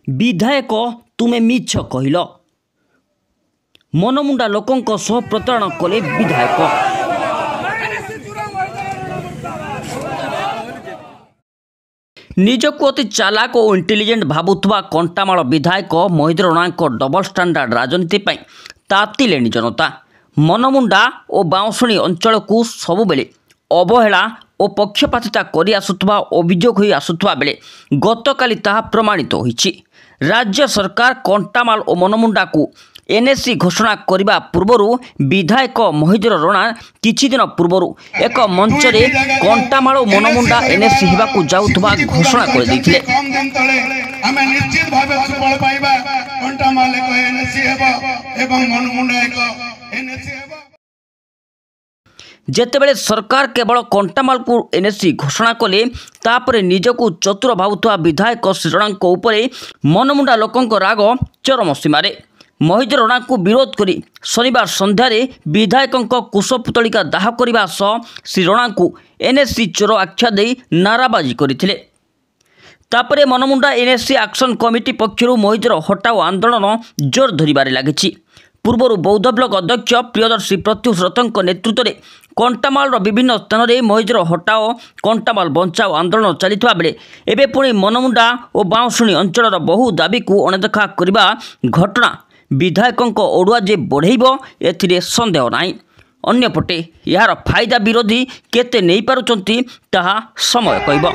विधायक तुमे मिछ कहिल मनमुंडा लोकों सह प्रतारण कले विधायक। निजको अति चालाक और इंटेलिजेंट भावुवा कंटामाल विधायक मोहित राणा डबल स्टैंडर्ड राजनीति तातिले जनता। मनमुंडा और बाउंशुणी अंचल को सबुबले अवहेला और पक्षपातिता करि आसुथबा अभियोग होई आसुथबा बेले गतकाली ताहा प्रमाणित होईछि। राज्य सरकार कंटामाल और मनमुंडा को एनएससी घोषणा करने पूर्वर विधायक मोहित राणा किछि दिन पूर्वर एक मंच रे कंटामाल और मनमुंडा एनएससी हेबाकु जाउथबा घोषणा कर दैथिले। हमें निश्चित भाव सुफल पाइबा कंटामाल एक एनएससी हेबा एवं मनमुंडा एक एनएससी हेबा। जेतेबेले सरकार केवल कंटामाल को एनएससी घोषणा कले तापरे निजको चतुर भावुवा विधायक श्री राणा उपरे मनमुंडा लोकों राग चरम सीमारे। मोहित राणा को विरोध करी शनिवार संध्यारे विधायकों कुशपुतलिका दाह करने सह श्री राणा को एनएससी चोर आख्या दे नाराबाजी करथिले। तापरे मनमुंडा एनएससी एक्शन कमिटी पक्षरु मोहितर हटाओ आंदोलन जोर धरिबारे लागिछि। पूर्वर बौद्ध ब्लॉक अध्यक्ष प्रियदर्शी प्रत्युष रथों नेतृत्व में कंटामाल विभिन्न स्थान में मोहितर हटाओ कंटामाल बंचाओ आंदोलन चलता बेले एवं पुणी मनमुंडा और बाउंशुणी अंचल बहु दाबी को अणदेखा करने घटना विधायकों ओडुआ जे बढ़ेब एथिरे संदेह नहीं। अन्यपटे यार फायदा विरोधी केते नहीं पारुचंती ताहा समय कहब।